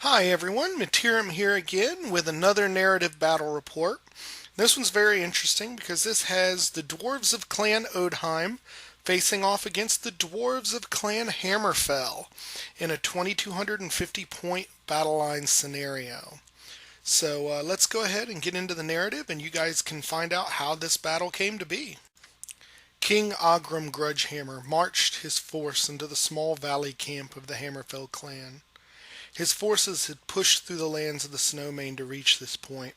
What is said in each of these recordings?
Hi everyone, Materim here again with another narrative battle report. This one's very interesting because this has the Dwarves of Clan Odhein facing off against the Dwarves of Clan Hammerfell in a 2250 point battle line scenario. So let's go ahead and get into the narrative and you guys can find out how this battle came to be. King Ogrim Grudgehammer marched his force into the small valley camp of the Hammerfell clan. His forces had pushed through the lands of the Snowmane to reach this point,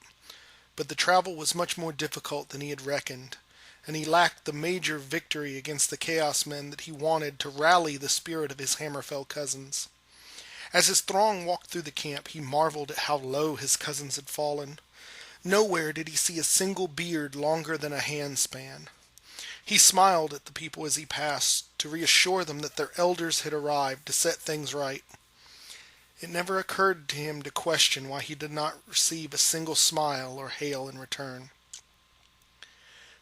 but the travel was much more difficult than he had reckoned, and he lacked the major victory against the Chaos Men that he wanted to rally the spirit of his Hammerfell cousins. As his throng walked through the camp, he marveled at how low his cousins had fallen. Nowhere did he see a single beard longer than a handspan. He smiled at the people as he passed to reassure them that their elders had arrived to set things right. It never occurred to him to question why he did not receive a single smile or hail in return.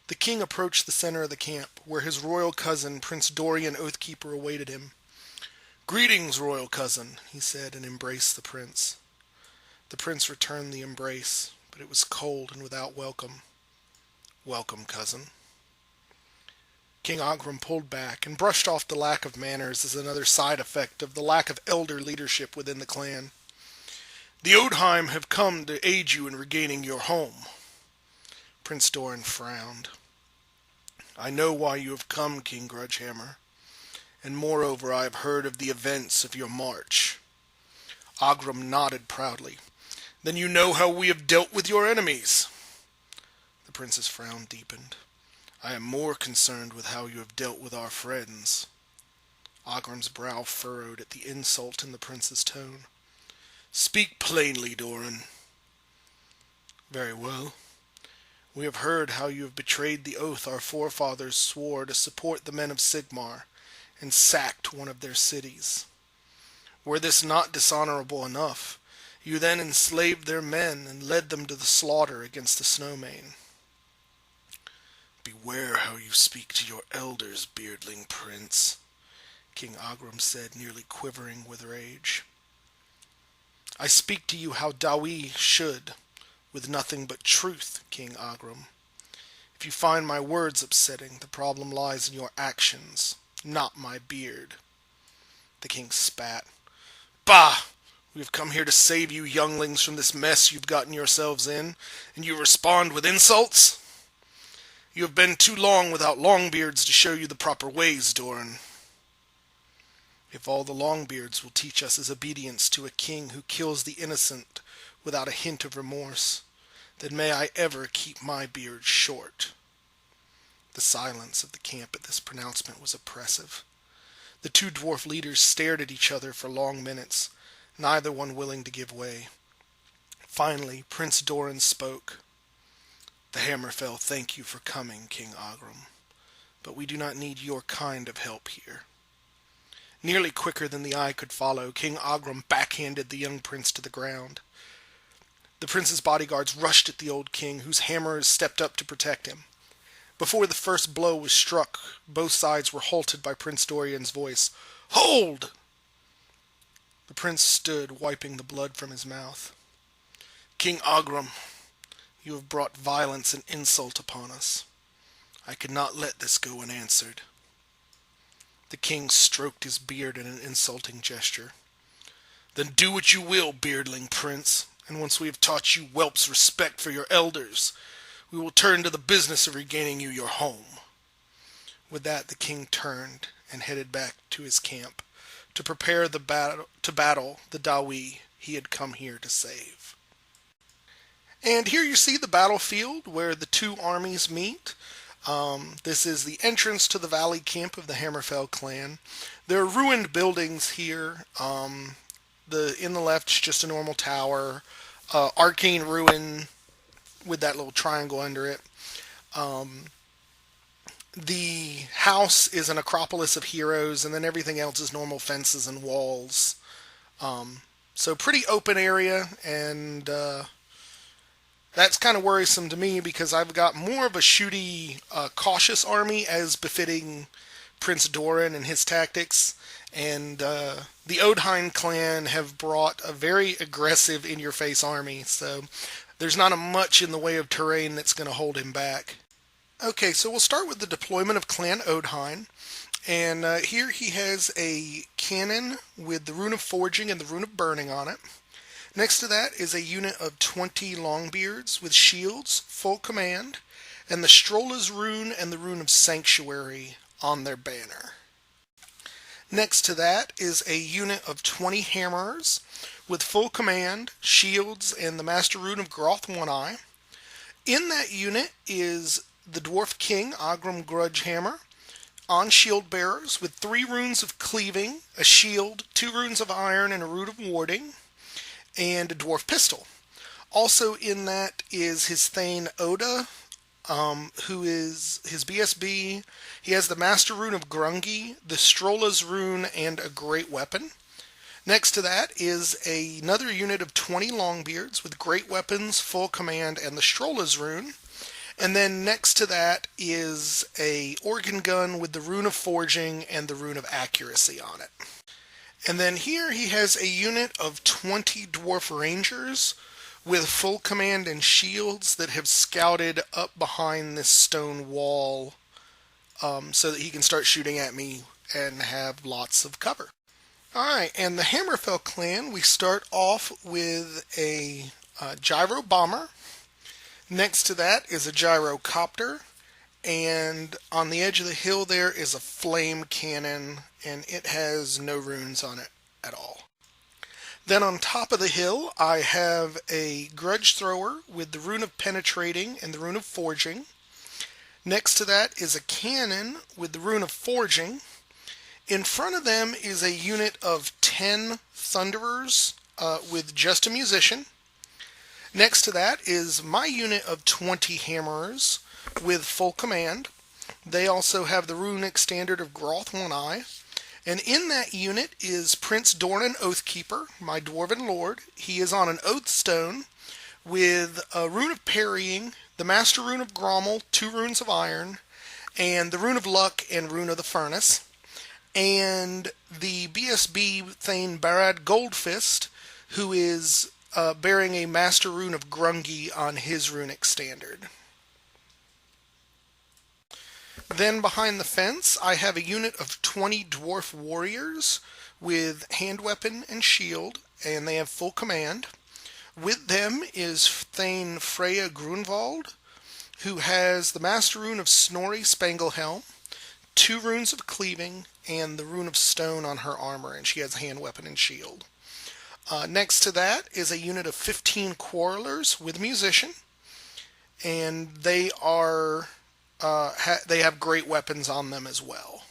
The king approached the center of the camp, where his royal cousin, Prince Dorian Oathkeeper, awaited him. "Greetings, royal cousin," he said, and embraced the prince. The prince returned the embrace, but it was cold and without welcome. "Welcome, cousin." King Ogrim pulled back and brushed off the lack of manners as another side effect of the lack of elder leadership within the clan. "The Odheim have come to aid you in regaining your home." Prince Doran frowned. "I know why you have come, King Grudgehammer, and moreover I have heard of the events of your march." Ogrim nodded proudly. "Then you know how we have dealt with your enemies." The prince's frown deepened. "I am more concerned with how you have dealt with our friends." Ogrim's brow furrowed at the insult in the prince's tone. "Speak plainly, Doran." "Very well. We have heard how you have betrayed the oath our forefathers swore to support the men of Sigmar, and sacked one of their cities. Were this not dishonorable enough, you then enslaved their men and led them to the slaughter against the Snowmane. "Beware how you speak to your elders, beardling prince," King Ogrim said, nearly quivering with rage. "I speak to you how Dawi should, with nothing but truth, King Ogrim. If you find my words upsetting, the problem lies in your actions, not my beard." The king spat. "Bah! We have come here to save you younglings from this mess you've gotten yourselves in, and you respond with insults? You have been too long without Longbeards to show you the proper ways, Doran." "If all the Longbeards will teach us is obedience to a king who kills the innocent without a hint of remorse, then may I ever keep my beard short." The silence of the camp at this pronouncement was oppressive. The two dwarf leaders stared at each other for long minutes, neither one willing to give way. Finally, Prince Doran spoke. "The Hammerfell thank you for coming, King Ogrim, but we do not need your kind of help here." Nearly quicker than the eye could follow, King Ogrim backhanded the young prince to the ground. The prince's bodyguards rushed at the old king, whose hammerers stepped up to protect him. Before the first blow was struck, both sides were halted by Prince Dorian's voice. "Hold!" The prince stood, wiping the blood from his mouth. "King Ogrim, you have brought violence and insult upon us. I could not let this go unanswered." The king stroked his beard in an insulting gesture. "Then do what you will, beardling prince, and once we have taught you whelps respect for your elders, we will turn to the business of regaining you your home." With that, the king turned and headed back to his camp to prepare to battle the Dawi he had come here to save. And here you see the battlefield where the two armies meet. This is the entrance to the valley camp of the Hammerfell clan. There are ruined buildings here. In the left is just a normal tower. Arcane ruin with that little triangle under it. The house is an acropolis of heroes, and then everything else is normal fences and walls. So pretty open area, and that's kind of worrisome to me because I've got more of a shooty, cautious army as befitting Prince Doran and his tactics. And the Odhein clan have brought a very aggressive, in-your-face army, so there's not much in the way of terrain that's going to hold him back. Okay, so we'll start with the deployment of Clan Odhein. And here he has a cannon with the Rune of Forging and the Rune of Burning on it. Next to that is a unit of 20 Longbeards with shields, full command, and the Strolla's Rune and the Rune of Sanctuary on their banner. Next to that is a unit of 20 Hammerers with full command, shields, and the Master Rune of Groth One Eye. In that unit is the Dwarf King, Ogrim Grudgehammer, on shield bearers with 3 runes of cleaving, a shield, 2 runes of iron, and a rune of warding, and a dwarf pistol. Also in that is his Thane Oda, who is his BSB. He has the Master Rune of Grungi, the Strolla's Rune, and a great weapon. Next to that is another unit of 20 Longbeards with great weapons, full command, and the Strolla's Rune. And then next to that is a organ gun with the Rune of Forging and the Rune of Accuracy on it. And then here he has a unit of 20 Dwarf Rangers with full command and shields that have scouted up behind this stone wall so that he can start shooting at me and have lots of cover. Alright, and the Hammerfell clan, we start off with a gyro bomber. Next to that is a gyrocopter, and on the edge of the hill there is a flame cannon, and it has no runes on it at all. Then on top of the hill I have a grudge thrower with the Rune of Penetrating and the Rune of Forging. Next to that is a cannon with the Rune of Forging. In front of them is a unit of 10 Thunderers with just a musician. Next to that is my unit of 20 Hammerers with full command. They also have the runic standard of Groth One Eye. And in that unit is Prince Doran Oathkeeper, my Dwarven Lord. He is on an Oath Stone with a Rune of Parrying, the Master Rune of Grommel, 2 runes of iron, and the Rune of Luck and Rune of the Furnace. And the BSB Thane Barad Goldfist, who is bearing a Master Rune of Grungi on his runic standard. Then behind the fence I have a unit of 20 Dwarf Warriors with hand weapon and shield, and they have full command. With them is Thane Freya Grunwald, who has the Master Rune of Snorri Spanglehelm, 2 runes of cleaving, and the Rune of Stone on her armor, and she has hand weapon and shield. Next to that is a unit of 15 Quarrelers with musician, and they are they have great weapons on them as well.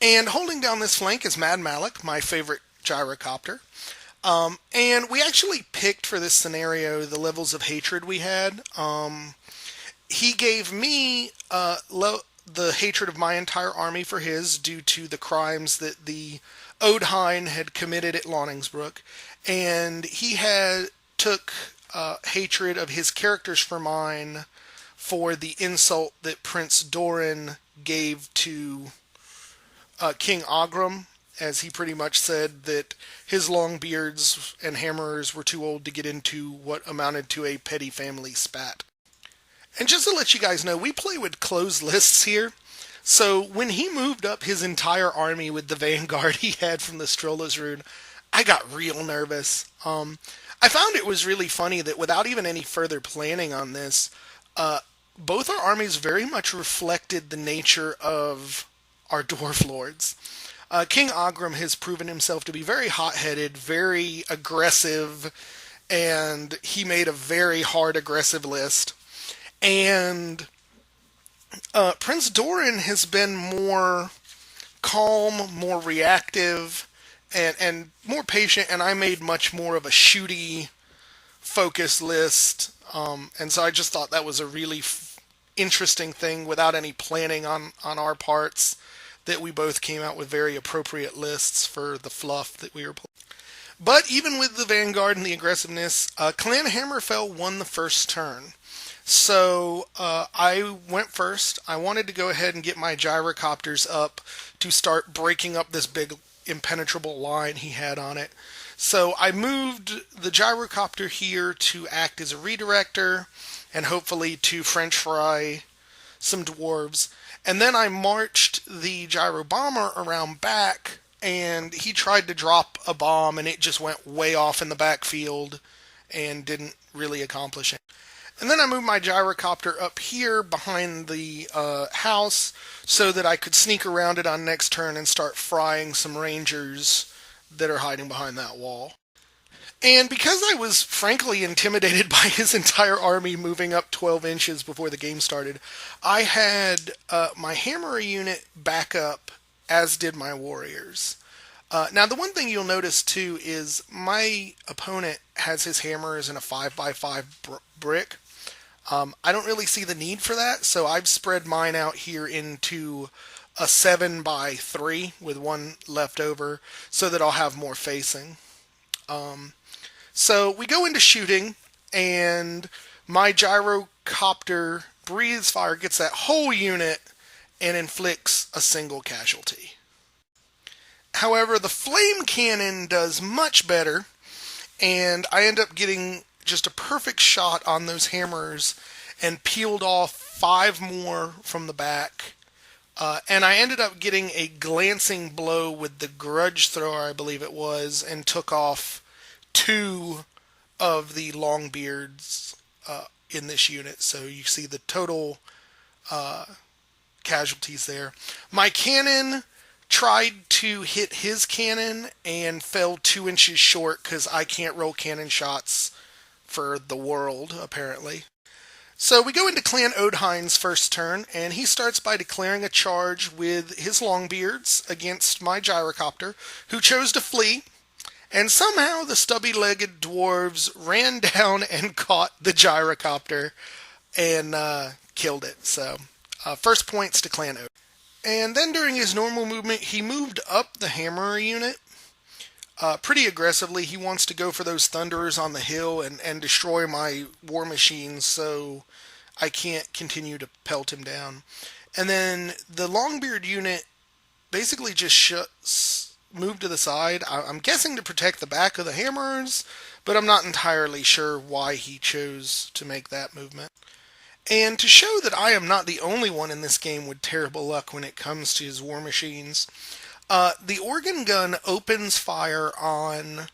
And holding down this flank is Mad Malik, my favorite gyrocopter. And we actually picked for this scenario the levels of hatred we had. He gave me the hatred of my entire army for his due to the crimes that the Odhein had committed at Loningsbrook, and he took hatred of his characters for mine for the insult that Prince Doran gave to King Ogrim, as he pretty much said that his Longbeards and Hammerers were too old to get into what amounted to a petty family spat. And just to let you guys know, we play with closed lists here. So when he moved up his entire army with the vanguard he had from the Strolla's Rune, I got real nervous. I found it was really funny that without even any further planning on this, both our armies very much reflected the nature of our Dwarf Lords. King Ogrim has proven himself to be very hot-headed, very aggressive, and he made a very hard aggressive list. And Prince Doran has been more calm, more reactive, and more patient, and I made much more of a shooty, focused list. And so I just thought that was a really interesting thing without any planning on our parts, that we both came out with very appropriate lists for the fluff that we were playing. But even with the vanguard and the aggressiveness, Clan Hammerfell won the first turn. So I went first. I wanted to go ahead and get my gyrocopters up to start breaking up this big impenetrable line he had on it. So I moved the gyrocopter here to act as a redirector and hopefully to French fry some dwarves. And then I marched the gyro bomber around back, and he tried to drop a bomb, and it just went way off in the backfield and didn't really accomplish it. And then I moved my gyrocopter up here behind the house so that I could sneak around it on next turn and start frying some rangers that are hiding behind that wall. And because I was frankly intimidated by his entire army moving up 12 inches before the game started, I had my hammer unit back up, as did my warriors. Now, the one thing you'll notice too is my opponent has his hammers in a 5x5 brick. I don't really see the need for that, so I've spread mine out here into a 7x3 with one left over so that I'll have more facing. So we go into shooting, and my gyrocopter breathes fire, gets that whole unit, and inflicts a single casualty. However, the flame cannon does much better, and I end up getting just a perfect shot on those hammers and peeled off 5 more from the back. And I ended up getting a glancing blow with the grudge thrower, I believe it was, and took off 2 of the longbeards in this unit. So you see the total casualties there. My cannon tried to hit his cannon and fell 2 inches short because I can't roll cannon shots for the world, apparently. So we go into Clan Odhein's first turn, and he starts by declaring a charge with his longbeards against my gyrocopter, who chose to flee. And somehow the stubby-legged dwarves ran down and caught the gyrocopter and killed it. So, first points to Clan Odhein. And then during his normal movement, he moved up the hammer unit pretty aggressively. He wants to go for those thunderers on the hill and destroy my war machines so I can't continue to pelt him down. And then the Longbeard unit basically just moved to the side. I'm guessing to protect the back of the hammers, but I'm not entirely sure why he chose to make that movement. And to show that I am not the only one in this game with terrible luck when it comes to his war machines, the organ gun opens fire on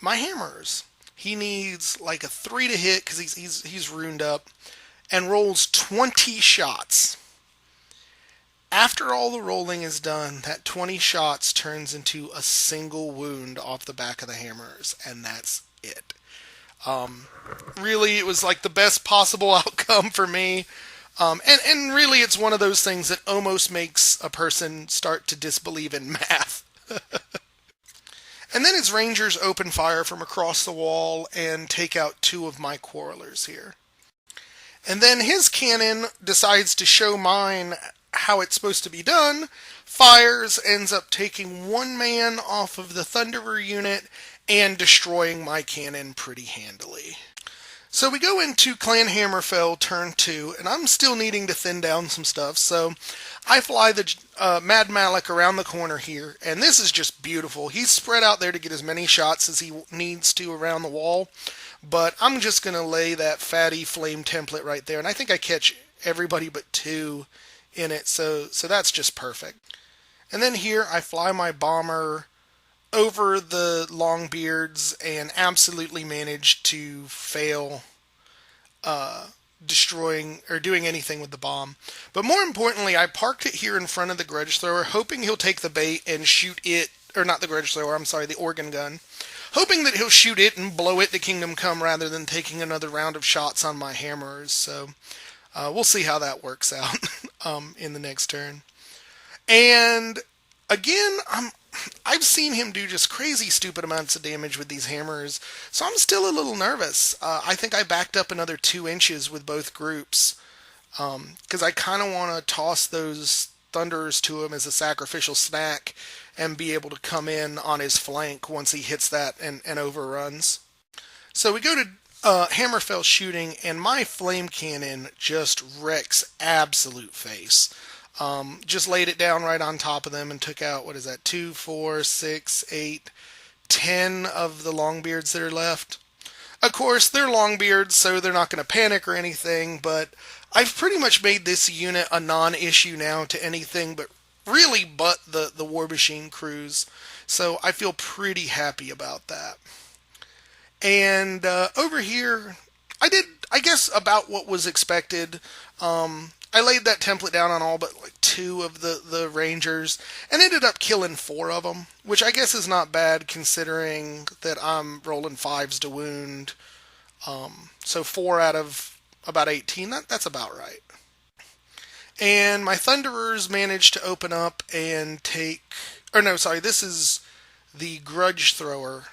my hammers. He needs like a 3 to hit because he's ruined up, and rolls 20 shots. After all the rolling is done, that 20 shots turns into a single wound off the back of the hammers, and that's it. Really, it was like the best possible outcome for me. And really, it's one of those things that almost makes a person start to disbelieve in math. And then his rangers open fire from across the wall and take out 2 of my quarrelers here. And then his cannon decides to show mine how it's supposed to be done, fires, ends up taking 1 man off of the Thunderer unit and destroying my cannon pretty handily. So we go into Clan Hammerfell turn 2, and I'm still needing to thin down some stuff, so I fly the Mad Malik around the corner here, and this is just beautiful. He's spread out there to get as many shots as he needs to around the wall, but I'm just going to lay that fatty flame template right there, and I think I catch everybody but 2 in it, so that's just perfect. And then here I fly my bomber over the Longbeards and absolutely managed to fail destroying or doing anything with the bomb. But more importantly, I parked it here in front of the grudge thrower, hoping he'll take the bait and shoot it, or not the grudge thrower, I'm sorry, the organ gun, hoping that he'll shoot it and blow it to Kingdom Come rather than taking another round of shots on my hammers. So we'll see how that works out in the next turn. And again, I've seen him do just crazy stupid amounts of damage with these hammers, so I'm still a little nervous. I think I backed up another 2 inches with both groups, because I kind of want to toss those thunderers to him as a sacrificial snack and be able to come in on his flank once he hits that and overruns. So we go to Hammerfell shooting, and my flame cannon just wrecks absolute face. Just laid it down right on top of them and took out, what is that, 2, 4, 6, 8, 10 of the longbeards that are left. Of course, they're longbeards, so they're not going to panic or anything, but I've pretty much made this unit a non-issue now to anything but the War Machine crews. So I feel pretty happy about that. And over here, I did, I guess, about what was expected. I laid that template down on all but like 2 of the Rangers and ended up killing 4 of them, which I guess is not bad considering that I'm rolling 5s to wound. So 4 out of about 18, that's about right. And my Thunderers managed to open up and take, or no, sorry, this is the Grudge Thrower.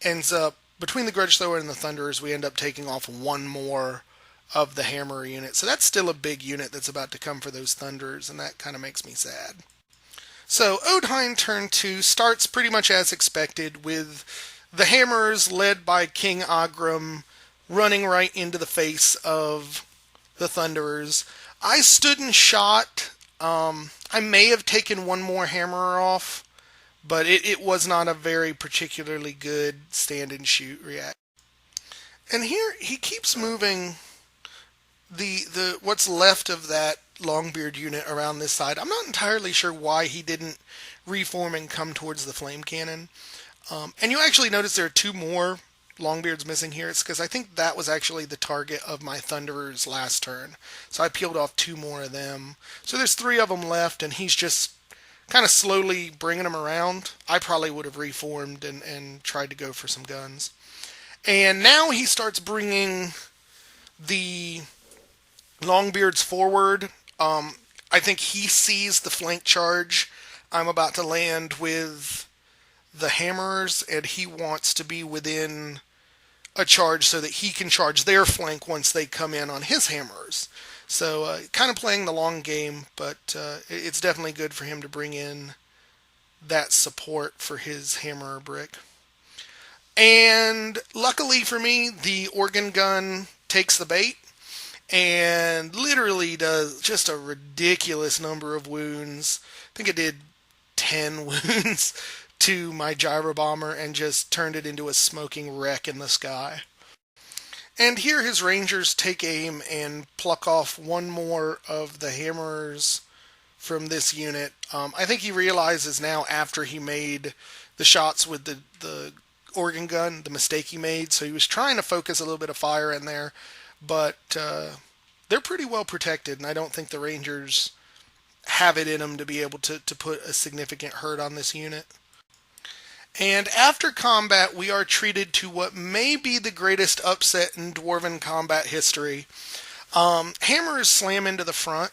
Ends up, between the Grudge Thrower and the Thunderers, we end up taking off 1 more of the Hammer unit. So that's still a big unit that's about to come for those Thunderers, and that kind of makes me sad. So Odhein turn 2 starts pretty much as expected, with the Hammers led by King Agram running right into the face of the Thunderers. I stood and shot. I may have taken 1 more Hammerer off, but it was not a very particularly good stand and shoot react. And here he keeps moving the what's left of that Longbeard unit around this side. I'm not entirely sure why he didn't reform and come towards the flame cannon. And you actually notice there are 2 more Longbeards missing here. It's because I think that was actually the target of my Thunderers last turn. So I peeled off 2 more of them. So there's 3 of them left, and he's just kind of slowly bringing them around. I probably would have reformed and tried to go for some guns. And now he starts bringing the Longbeards forward. I think he sees the flank charge I'm about to land with the Hammers, and he wants to be within a charge so that he can charge their flank once they come in on his Hammers. So kind of playing the long game, but it's definitely good for him to bring in that support for his Hammerer brick. And luckily for me, the organ gun takes the bait and literally does just a ridiculous number of wounds. I think it did 10 wounds to my gyro bomber and just turned it into a smoking wreck in the sky. And here his Rangers take aim and pluck off 1 more of the Hammerers from this unit. I think he realizes now, after he made the shots with the organ gun, the mistake he made. So he was trying to focus a little bit of fire in there, but they're pretty well protected, and I don't think the Rangers have it in them to be able to put a significant hurt on this unit. And after combat, we are treated to what may be the greatest upset in Dwarven combat history. Hammers slam into the front,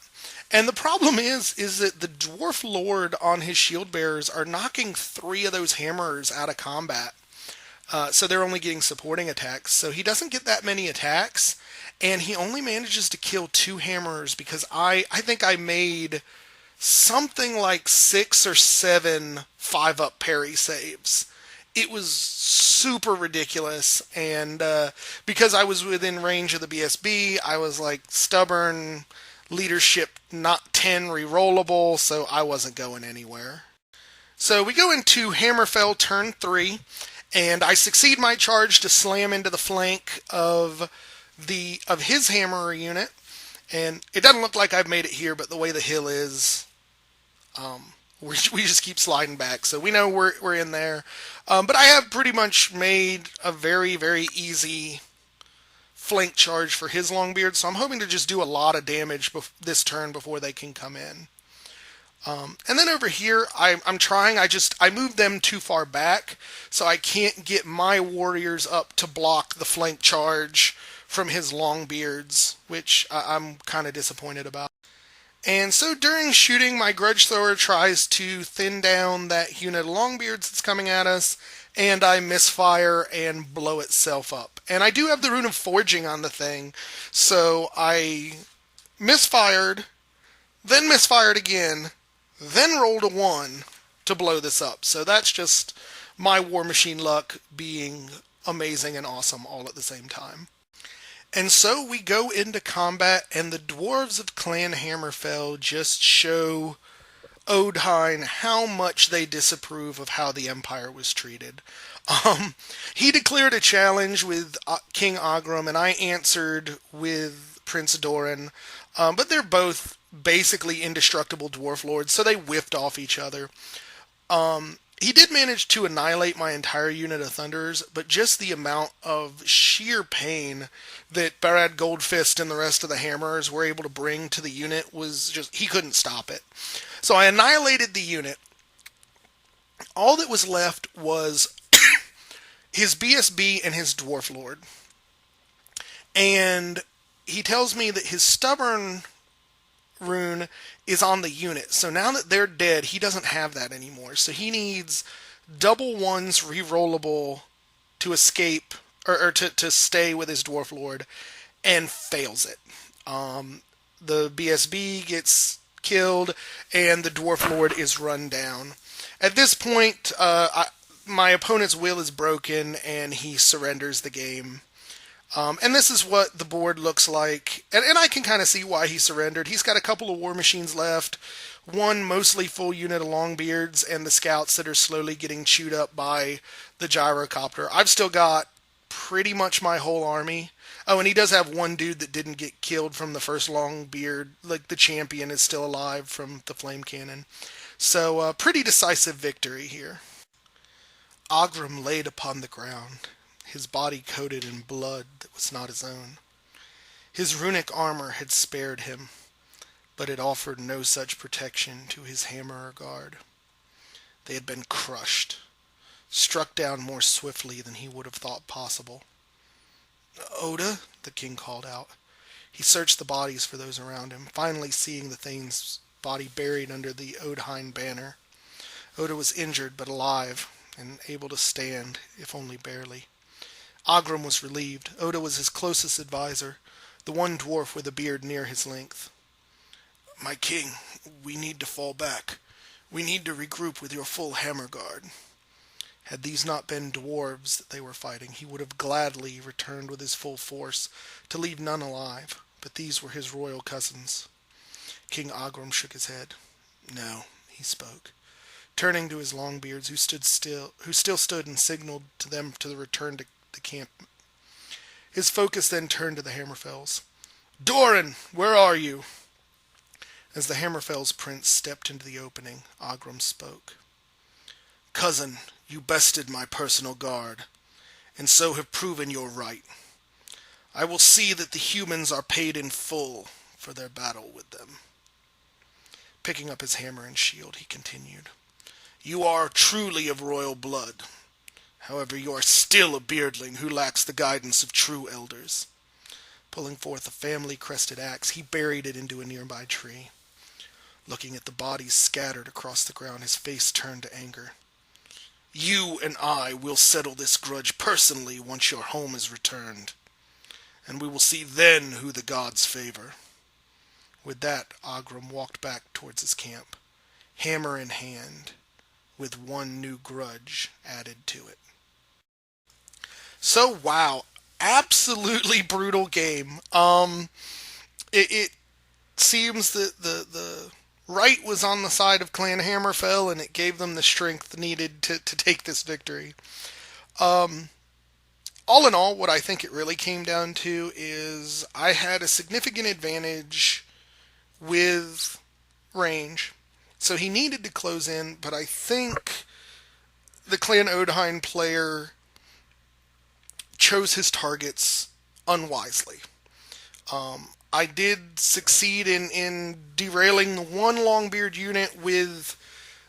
and the problem is that the Dwarf Lord on his shield bearers are knocking 3 of those Hammerers out of combat. So they're only getting supporting attacks. So he doesn't get that many attacks, and he only manages to kill 2 Hammerers because I think I made something like 6 or 7 5-up parry saves. It was super ridiculous, and because I was within range of the BSB, I was like stubborn, leadership not 10 rerollable, so I wasn't going anywhere. So we go into Hammerfell turn 3, and I succeed my charge to slam into the flank of his Hammerer unit. And it doesn't look like I've made it here, but the way the hill is, we just keep sliding back. So we know we're in there. But I have pretty much made a very, very easy flank charge for his Longbeard. So I'm hoping to just do a lot of damage this turn before they can come in. And then over here, I'm trying, I moved them too far back, so I can't get my warriors up to block the flank charge from his Longbeards, which I'm kind of disappointed about. And so during shooting, my Grudge Thrower tries to thin down that unit of Longbeards that's coming at us, and I misfire and blow itself up. And I do have the Rune of Forging on the thing, so I misfired, then misfired again, then rolled a 1 to blow this up. So that's just my War Machine luck being amazing and awesome all at the same time. And so we go into combat, and the dwarves of Clan Hammerfell just show Odhein how much they disapprove of how the Empire was treated. Um, he declared a challenge with King Ogrim, and I answered with Prince Doran. But they're both basically indestructible dwarf lords, so they whiffed off each other. He did manage to annihilate my entire unit of Thunderers, but just the amount of sheer pain that Barad Goldfist and the rest of the Hammerers were able to bring to the unit was just, he couldn't stop it. So I annihilated the unit. All that was left was his BSB and his Dwarf Lord. And he tells me that his Stubborn rune is on the unit. So now that they're dead, he doesn't have that anymore. So he needs double ones rerollable to escape, or to stay with his Dwarf Lord, and fails it. The BSB gets killed, and the Dwarf Lord is run down. At this point, my opponent's will is broken, and he surrenders the game. And this is what the board looks like. And I can kind of see why he surrendered. He's got a couple of war machines left, one mostly full unit of Longbeards, and the scouts that are slowly getting chewed up by the gyrocopter. I've still got pretty much my whole army. Oh, and he does have one dude that didn't get killed from the first Longbeard. Like, the champion is still alive from the flame cannon. So, pretty decisive victory here. Ogrim laid upon the ground, his body coated in blood that was not his own. His runic armor had spared him, but it offered no such protection to his hammerer guard. They had been crushed, struck down more swiftly than he would have thought possible. "Oda," the king called out. He searched the bodies for those around him, finally seeing the Thane's body buried under the Odhein banner. Oda was injured but alive, and able to stand, if only barely. Ogrim was relieved. Oda was his closest advisor, the one dwarf with a beard near his length. "My king, we need to fall back. We need to regroup with your full hammer guard." Had these not been dwarves that they were fighting, he would have gladly returned with his full force to leave none alive, but these were his royal cousins. King Ogrim shook his head. "No," he spoke, turning to his Longbeards, who still stood and signaled to them to return to the camp. His focus then turned to the Hammerfells. "Doran, where are you?" As the Hammerfell's prince stepped into the opening, Ogrim spoke. "Cousin, you bested my personal guard, and so have proven your right. I will see that the humans are paid in full for their battle with them." Picking up his hammer and shield, he continued. "You are truly of royal blood. However, you are still a beardling who lacks the guidance of true elders." Pulling forth a family-crested axe, he buried it into a nearby tree. Looking at the bodies scattered across the ground, his face turned to anger. "You and I will settle this grudge personally once your home is returned, and we will see then who the gods favor." With that, Ogrim walked back towards his camp, hammer in hand, with one new grudge added to it. So, wow, absolutely brutal game. It seems that the right was on the side of Clan Hammerfell, and it gave them the strength needed to take this victory. All in all, what I think it really came down to is I had a significant advantage with range. So he needed to close in, but I think the Clan Odhein player chose his targets unwisely. I did succeed in derailing the one Longbeard unit with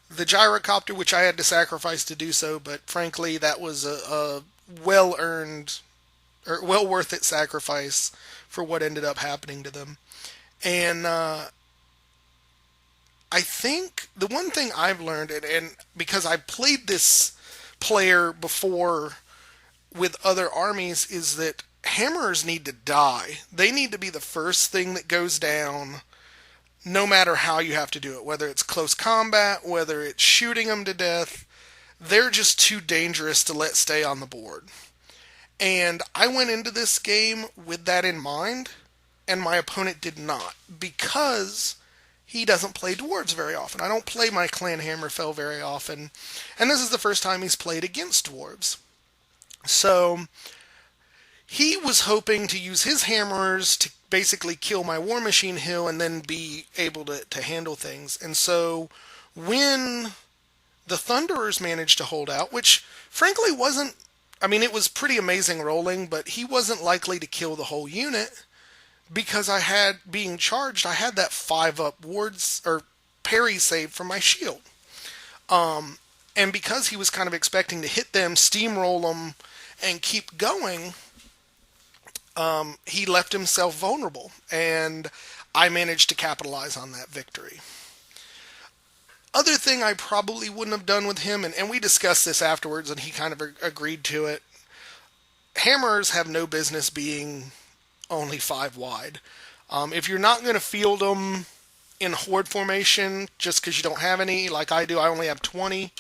the gyrocopter, which I had to sacrifice to do so, but frankly, that was a well-earned, or well worth it sacrifice for what ended up happening to them. And I think the one thing I've learned, and because I played this player before with other armies, is that hammerers need to die. They need to be the first thing that goes down, no matter how you have to do it. Whether it's close combat, whether it's shooting them to death, they're just too dangerous to let stay on the board. And I went into this game with that in mind, and my opponent did not, because he doesn't play dwarves very often. I don't play my clan Hammerfell very often, and this is the first time he's played against dwarves. So he was hoping to use his hammers to basically kill my War Machine Hill and then be able to handle things. And so when the Thunderers managed to hold out, which frankly wasn't, I mean, it was pretty amazing rolling, but he wasn't likely to kill the whole unit because I had, being charged, I had that 5-up wards or parry save from my shield. And because he was kind of expecting to hit them, steamroll them, and keep going, he left himself vulnerable, and I managed to capitalize on that victory. Other thing I probably wouldn't have done with him, and we discussed this afterwards, and he kind of agreed to it. Hammers have no business being only 5 wide. If you're not going to field them in horde formation just because you don't have any, like I do, I only have 20,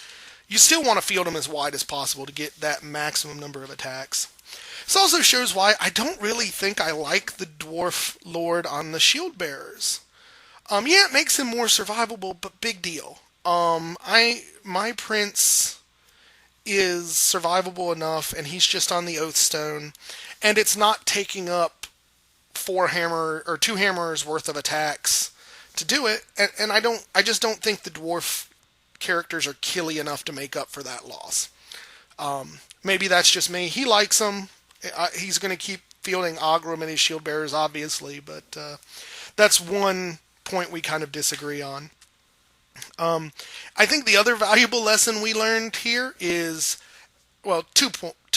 you still want to field them as wide as possible to get that maximum number of attacks. This also shows why I don't really think I like the Dwarf Lord on the Shield Bearers. Yeah, it makes him more survivable, but big deal. My Prince is survivable enough, and he's just on the Oathstone, and it's not taking up 2 hammers worth of attacks to do it, and I just don't think the dwarf characters are killy enough to make up for that loss. Maybe that's just me. He likes them. He's going to keep fielding Ogrim and his shield bearers, obviously, but that's one point we kind of disagree on. I think the other valuable lesson we learned here is, well, two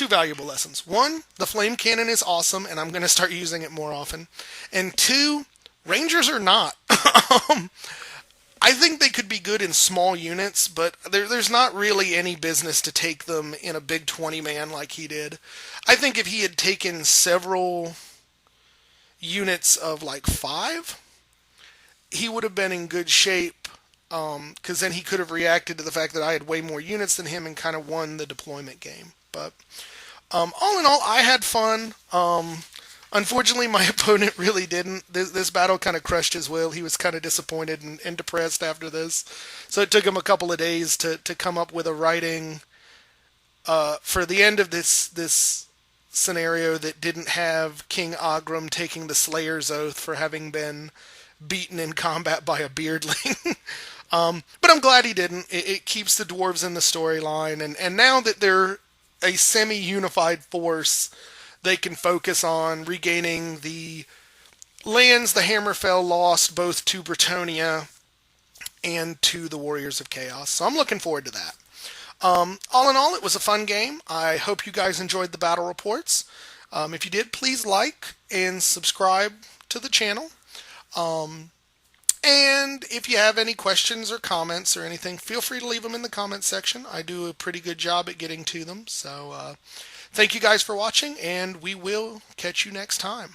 valuable lessons. One, the flame cannon is awesome, and I'm going to start using it more often. And 2, Rangers are not. I think they could be good in small units, but there's not really any business to take them in a big 20-man like he did. I think if he had taken several units of like 5, he would have been in good shape, because then he could have reacted to the fact that I had way more units than him and kind of won the deployment game. But all in all, I had fun. Unfortunately, my opponent really didn't. This battle kind of crushed his will. He was kind of disappointed and depressed after this. So it took him a couple of days to come up with a writing for the end of this scenario that didn't have King Ogrim taking the Slayer's Oath for having been beaten in combat by a beardling. But I'm glad he didn't. It keeps the dwarves in the storyline, and now that they're a semi-unified force, they can focus on regaining the lands the Hammerfell lost both to Bretonnia and to the Warriors of Chaos. So I'm looking forward to that. All in all, it was a fun game. I hope you guys enjoyed the battle reports. If you did, please like and subscribe to the channel. And if you have any questions or comments or anything, feel free to leave them in the comments section. I do a pretty good job at getting to them. So thank you guys for watching, and we will catch you next time.